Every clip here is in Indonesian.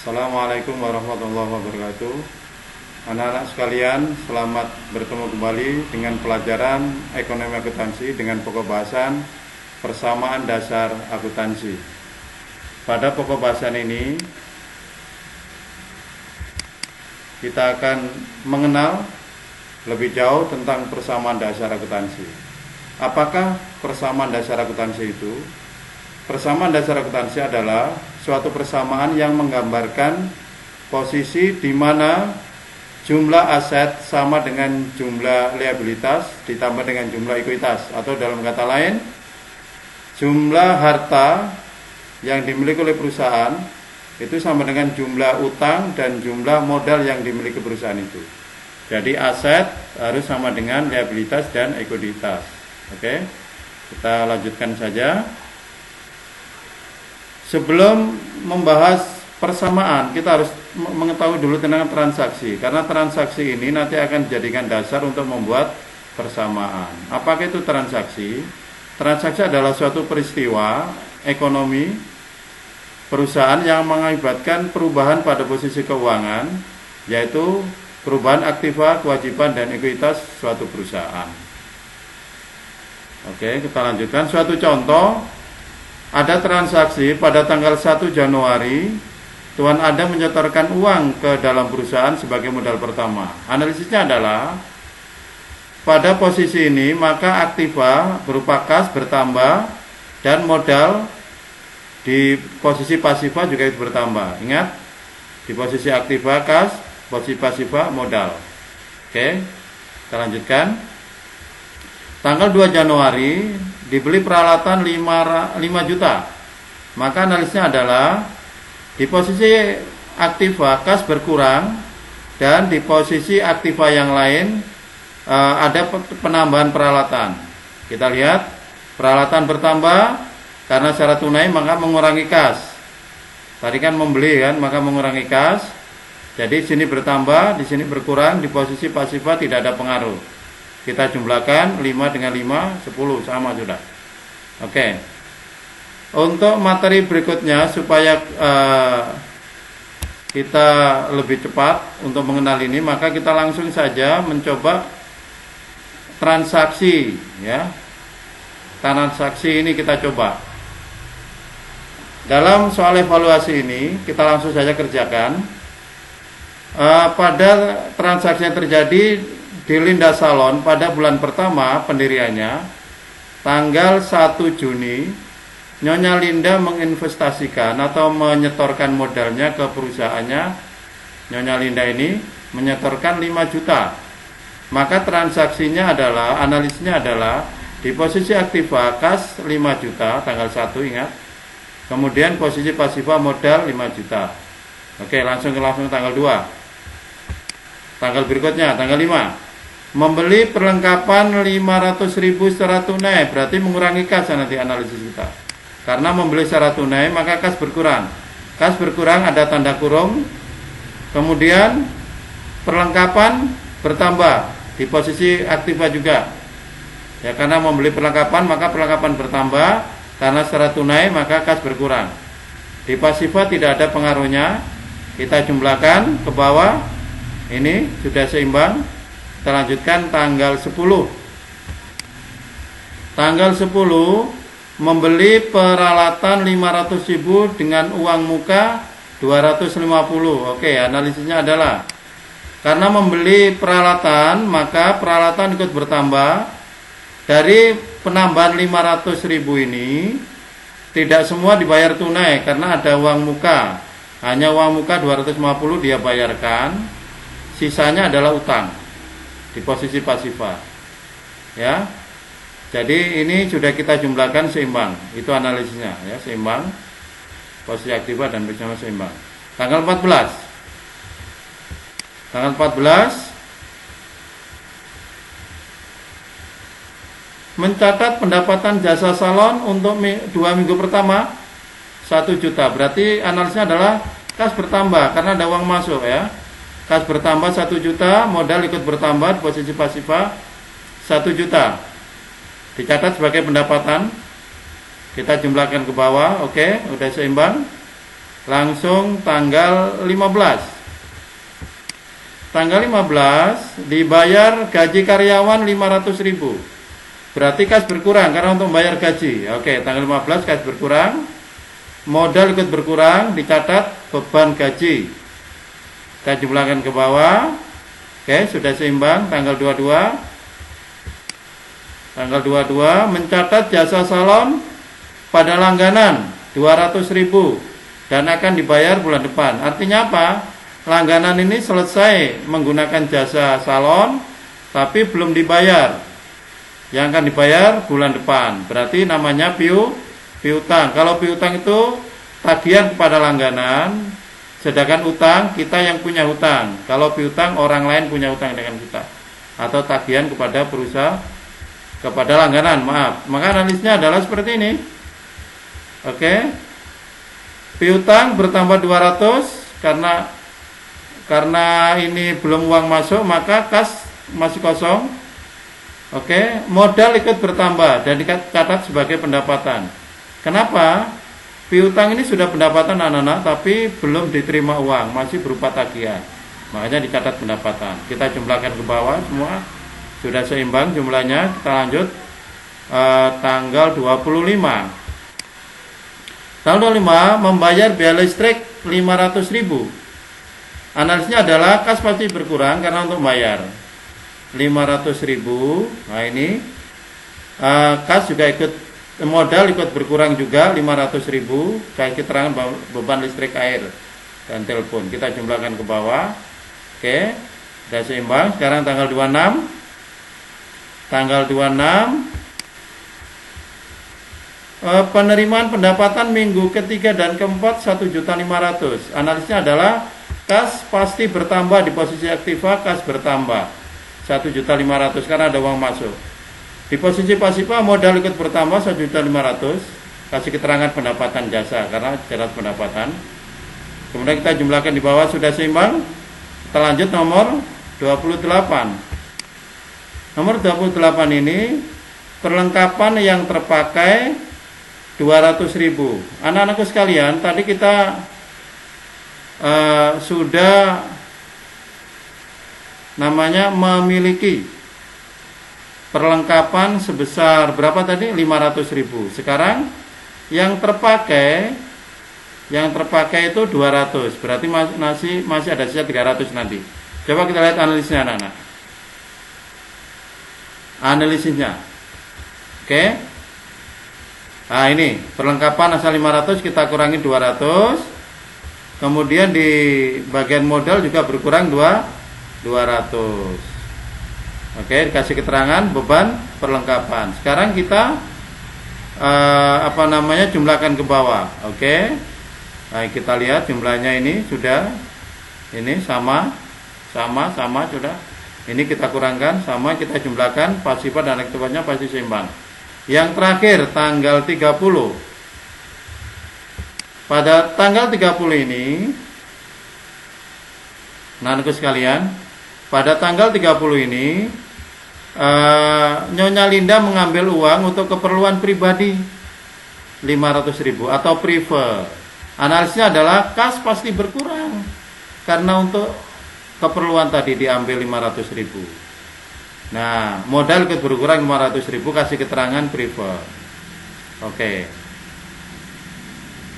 Assalamualaikum warahmatullahi wabarakatuh. Anak-anak sekalian, selamat bertemu kembali dengan pelajaran ekonomi akuntansi dengan pokok bahasan persamaan dasar akuntansi. Pada pokok bahasan ini kita akan mengenal lebih jauh tentang persamaan dasar akuntansi. Apakah persamaan dasar akuntansi itu? Persamaan dasar akuntansi adalah suatu persamaan yang menggambarkan posisi di mana jumlah aset sama dengan jumlah liabilitas ditambah dengan jumlah ekuitas, atau dalam kata lain, jumlah harta yang dimiliki oleh perusahaan itu sama dengan jumlah utang dan jumlah modal yang dimiliki perusahaan itu. Jadi aset harus sama dengan liabilitas dan ekuitas. Oke, kita lanjutkan saja. Sebelum membahas persamaan, kita harus mengetahui dulu tentang transaksi, karena transaksi ini nanti akan dijadikan dasar untuk membuat persamaan. Apakah itu transaksi? Transaksi adalah suatu peristiwa ekonomi perusahaan yang mengakibatkan perubahan pada posisi keuangan, yaitu perubahan aktiva, kewajiban, dan ekuitas suatu perusahaan. Oke, kita lanjutkan. Suatu contoh, ada transaksi pada tanggal 1 Januari, Tuan Ada menyetorkan uang ke dalam perusahaan sebagai modal pertama. Analisisnya adalah, pada posisi ini maka aktiva berupa kas bertambah dan modal di posisi pasifa juga itu bertambah. Ingat, di posisi aktiva kas, posisi pasifa modal. Oke, kita lanjutkan. Tanggal 2 Januari dibeli peralatan 5 juta. Maka analisnya adalah di posisi aktiva kas berkurang dan di posisi aktiva yang lain ada penambahan peralatan. Kita lihat, peralatan bertambah karena secara tunai maka mengurangi kas. Tadi kan membeli kan, maka mengurangi kas. Jadi di sini bertambah, di sini berkurang, di posisi pasifa tidak ada pengaruh. Kita jumlahkan 5 dengan 5, 10, sama sudah. Oke. Untuk materi berikutnya, supaya kita lebih cepat untuk mengenal ini, maka kita langsung saja mencoba transaksi, ya. Transaksi ini kita coba. Dalam soal evaluasi ini, kita langsung saja kerjakan. Pada transaksi yang terjadi di Linda Salon pada bulan pertama pendiriannya, tanggal 1 Juni, Nyonya Linda menginvestasikan atau menyetorkan modalnya ke perusahaannya. Nyonya Linda ini menyetorkan 5 juta. Maka transaksinya adalah, analisnya adalah di posisi aktiva kas 5 juta tanggal 1, ingat. Kemudian posisi pasifa modal 5 juta. Oke, langsung tanggal 2. Tanggal berikutnya, tanggal 5. Membeli perlengkapan 500.000 secara tunai, berarti mengurangi kas nanti analisis kita. Karena membeli secara tunai maka kas berkurang. Kas berkurang ada tanda kurung. Kemudian perlengkapan bertambah di posisi aktiva juga. Ya, karena membeli perlengkapan maka perlengkapan bertambah, karena secara tunai maka kas berkurang. Di pasifa tidak ada pengaruhnya. Kita jumlahkan ke bawah. Ini sudah seimbang. Kita lanjutkan tanggal 10. Tanggal 10 membeli peralatan 500.000 dengan uang muka 250. Oke, analisisnya adalah karena membeli peralatan maka peralatan ikut bertambah. Dari penambahan 500.000 ini tidak semua dibayar tunai karena ada uang muka. Hanya uang muka 250 dia bayarkan. Sisanya adalah utang di posisi pasifa, ya. Jadi ini sudah kita jumlahkan seimbang, itu analisisnya, ya, seimbang, posisi aktiva dan bersama seimbang. Tanggal 14 mencatat pendapatan jasa salon untuk 2 minggu pertama 1 juta. Berarti analisnya adalah kas bertambah karena ada uang masuk, ya. Kas bertambah 1 juta, modal ikut bertambah, posisi pasifa 1 juta. Dicatat sebagai pendapatan. Kita jumlahkan ke bawah, oke, udah seimbang. langsung tanggal 15. Tanggal 15 dibayar gaji karyawan 500.000. Berarti kas berkurang karena untuk membayar gaji. Oke, tanggal 15 kas berkurang. Modal ikut berkurang, dicatat beban gaji. Kita jumlahkan ke bawah. Oke, sudah seimbang. Tanggal 22. Tanggal 22 mencatat jasa salon pada langganan 200.000 dan akan dibayar bulan depan. Artinya apa? Langganan ini selesai menggunakan jasa salon tapi belum dibayar. Yang akan dibayar bulan depan. Berarti namanya piutang. Kalau piutang itu tagihan kepada langganan, sedangkan utang kita yang punya hutang. Kalau piutang orang lain punya hutang dengan kita. Atau tagihan kepada perusahaan, kepada langganan, maaf. Maka analisnya adalah seperti ini. Oke. Piutang bertambah 200 karena ini belum uang masuk, maka kas masih kosong. Oke, modal ikut bertambah dan dicatat sebagai pendapatan. Kenapa? Piutang ini sudah pendapatan anak-anak tapi belum diterima uang, masih berupa tagihan. Makanya dicatat pendapatan. Kita jumlahkan ke bawah semua. Sudah seimbang jumlahnya. Kita lanjut tanggal 25. Tanggal 25 membayar biaya listrik 500.000. Analisnya adalah kas pasti berkurang karena untuk bayar 500.000. Nah ini kas juga ikut, modal ikut berkurang juga 500.000. Saya keterangan beban listrik, air dan telepon. Kita jumlahkan ke bawah. Oke, sudah seimbang. Sekarang tanggal 26. Tanggal 26 penerimaan pendapatan minggu ketiga dan keempat 1.500.000. Analisnya adalah kas pasti bertambah, di posisi aktiva kas bertambah 1.500.000 karena ada uang masuk. Di posisi pasifa modal ikut bertambah 1.500.000. Kasih keterangan pendapatan jasa karena jelas pendapatan. Kemudian kita jumlahkan di bawah, sudah seimbang. Kita lanjut nomor 28. Nomor 28 ini perlengkapan yang terpakai 200.000. Anak-anakku sekalian, tadi kita sudah namanya memiliki perlengkapan sebesar berapa tadi? 500.000. Sekarang yang terpakai itu 200. Berarti masih ada sisa 300 nanti. Coba kita lihat analisnya anak-anak. Analisisnya. Oke. Nah, ini perlengkapan asal 500 kita kurangi 200. Kemudian di bagian modal juga berkurang 200. Oke, dikasih keterangan beban perlengkapan. Sekarang kita jumlahkan ke bawah. Oke. Nah, kita lihat jumlahnya ini sudah sama sudah. Ini kita kurangkan sama, kita jumlahkan pasifa dan aktifnya pasti seimbang. Yang terakhir tanggal 30. Pada tanggal 30 ini, anak-anakku sekalian, pada tanggal 30 ini Nyonya Linda mengambil uang untuk keperluan pribadi 500.000 atau prefer. Analisnya adalah kas pasti berkurang karena untuk keperluan tadi diambil 500.000. Nah, modal ikut berkurang 500.000, kasih keterangan prefer. Oke.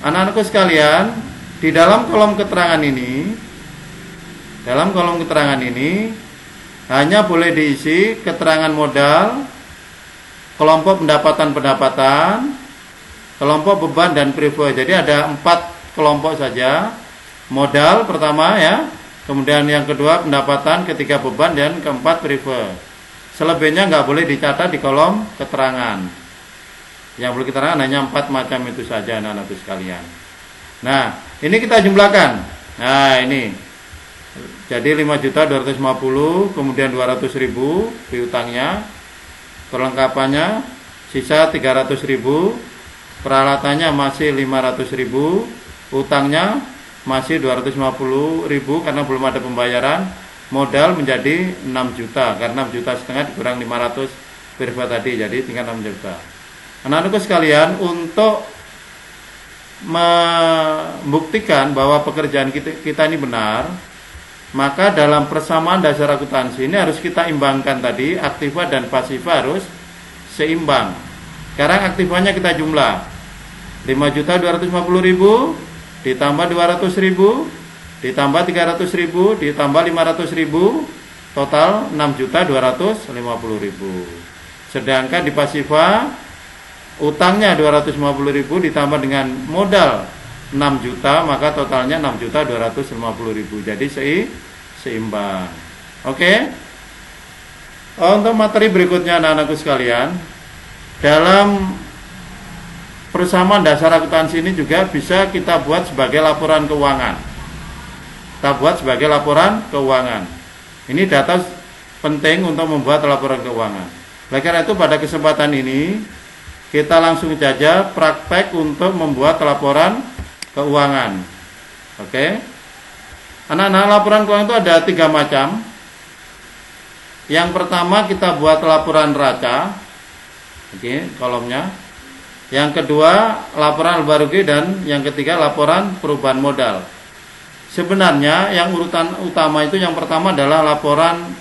Anak-anakku sekalian, di dalam kolom keterangan ini hanya boleh diisi keterangan modal, kelompok pendapatan, kelompok beban dan prefer. Jadi ada 4 kelompok saja. Modal pertama ya, kemudian yang kedua pendapatan, ketiga beban, dan keempat prefer. Selebihnya nggak boleh dicatat di kolom keterangan. Yang boleh keterangan hanya 4 macam itu saja anak-anakku sekalian. Nah, ini kita jumlahkan. Nah, ini. Jadi 5.250, kemudian 200.000 piutangnya, perlengkapannya sisa 300.000, peralatannya masih 500.000, utangnya masih 250.000 karena belum ada pembayaran, modal menjadi 6 juta karena 6,5 juta dikurang 500 prefer tadi, jadi tinggal 6 juta. Anak-anakku sekalian, untuk membuktikan bahwa pekerjaan kita ini benar, maka dalam persamaan dasar akuntansi ini harus kita imbangkan tadi, aktiva dan pasifa harus seimbang. Sekarang aktivanya kita jumlah 5.250.000 ditambah 200.000 ditambah 300.000 ditambah 500.000, total 6.250.000. Sedangkan di pasifa utangnya 250.000 ditambah dengan modal 6 juta, maka totalnya 6.250.000. Jadi seimbang. Oke. Untuk materi berikutnya anak-anakku sekalian, dalam persamaan dasar akuntansi ini juga bisa kita buat sebagai laporan keuangan. Ini data penting untuk membuat laporan keuangan. Oleh karena itu pada kesempatan ini kita langsung saja praktek untuk membuat laporan keuangan. Oke. Anak-anak, laporan keuangan itu ada 3 macam. Yang pertama kita buat laporan neraca. Oke, kolomnya. Yang kedua laporan laba rugi, dan yang ketiga laporan perubahan modal. Sebenarnya yang urutan utama itu yang pertama adalah laporan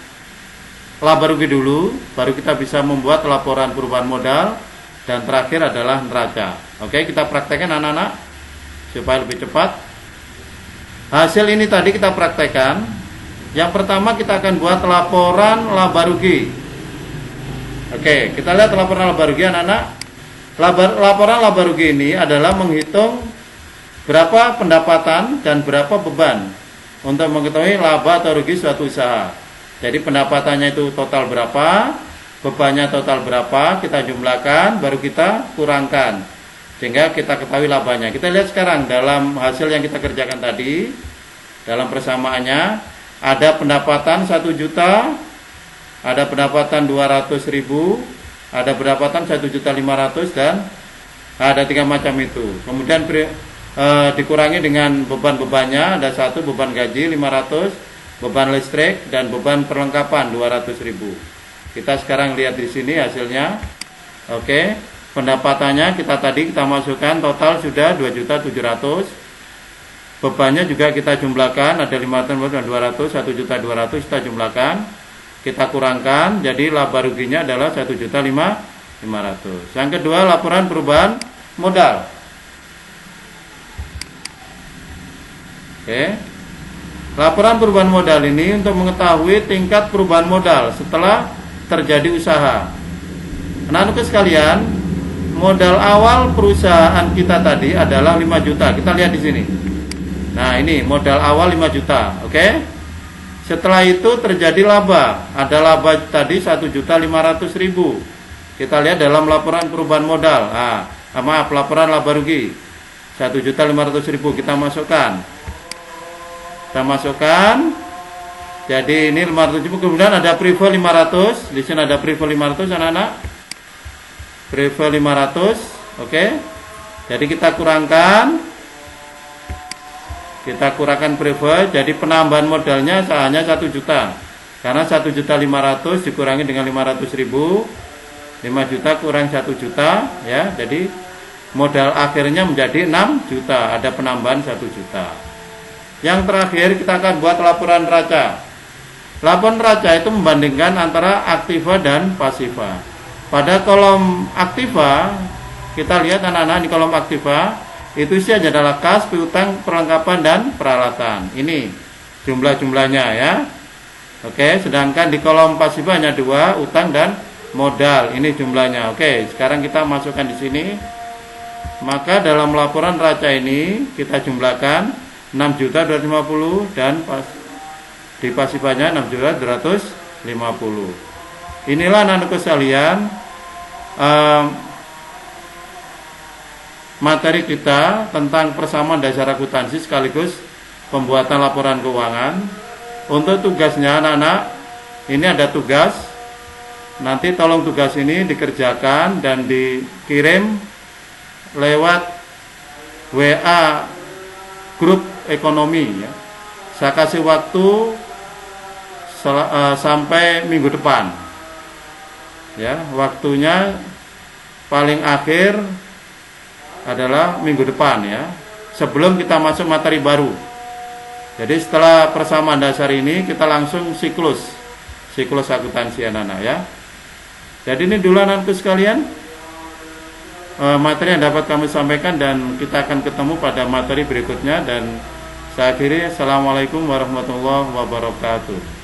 laba rugi dulu, baru kita bisa membuat laporan perubahan modal, dan terakhir adalah neraca. Oke, kita praktekkan anak-anak supaya lebih cepat. Hasil ini tadi kita praktekkan. Yang pertama kita akan buat laporan laba rugi. Oke, kita lihat laporan laba rugi anak-anak. Laporan laba rugi ini adalah menghitung berapa pendapatan dan berapa beban untuk mengetahui laba atau rugi suatu usaha. Jadi pendapatannya itu total berapa, bebannya total berapa, kita jumlahkan, baru kita kurangkan, sehingga kita ketahui labanya. Kita lihat sekarang dalam hasil yang kita kerjakan tadi, dalam persamaannya ada pendapatan 1 juta, ada pendapatan 200.000, ada pendapatan 1.500.000, dan ada 3 macam itu. Kemudian dikurangi dengan beban-bebannya, ada 1 beban gaji 500, beban listrik, dan beban perlengkapan 200.000. Kita sekarang lihat di sini hasilnya. Oke, pendapatannya kita masukkan total sudah 2.700.000. Bebannya juga kita jumlahkan, ada 500 dan 200, 1.200.000 kita jumlahkan, kita kurangkan, jadi laba ruginya adalah 1.500.000. Yang kedua laporan perubahan modal. Oke. Laporan perubahan modal ini untuk mengetahui tingkat perubahan modal setelah terjadi usaha. Anak-anakku sekalian, modal awal perusahaan kita tadi adalah 5 juta. Kita lihat di sini. Nah, ini modal awal 5 juta, oke? Setelah itu terjadi laba. Ada laba tadi 1.500.000. Kita lihat dalam laporan perubahan modal. Laporan laba rugi 1.500.000 kita masukkan. Jadi ini 500.000, kemudian ada preval 500. Di sini ada preval 500 anak-anak. Preval 500, oke. Jadi kita kurangkan preval, jadi penambahan modalnya hanya 1 juta. Karena 1.500.000 dikurangi dengan 500.000, 5 juta kurang 1 juta, ya. Jadi modal akhirnya menjadi 6 juta, ada penambahan 1 juta. Yang terakhir kita akan buat laporan neraca. Laporan neraca itu membandingkan antara aktiva dan pasifa. Pada kolom aktiva, kita lihat anak-anak di kolom aktiva, itu isinya adalah kas, piutang, perlengkapan, dan peralatan. Ini jumlah-jumlahnya ya. Oke, sedangkan di kolom pasifa hanya 2, utang dan modal. Ini jumlahnya. Oke, sekarang kita masukkan di sini. Maka dalam laporan neraca ini kita jumlahkan 6.250.000 dan di pasifanya 6.250.000. Inilah anak-anakku sekalian, materi kita tentang persamaan dasar akuntansi sekaligus pembuatan laporan keuangan. Untuk tugasnya anak-anak, ini ada tugas. Nanti tolong tugas ini dikerjakan dan dikirim lewat WA grup ekonomi ya. Saya kasih waktu sampai minggu depan. Ya, waktunya paling akhir adalah minggu depan ya, sebelum kita masuk materi baru. Jadi setelah persamaan dasar ini kita langsung siklus akuntansi anak-anak ya. Jadi ini dulu anak-anakku sekalian, materi yang dapat kami sampaikan, dan kita akan ketemu pada materi berikutnya. Dan saya akhiri, assalamualaikum warahmatullahi wabarakatuh.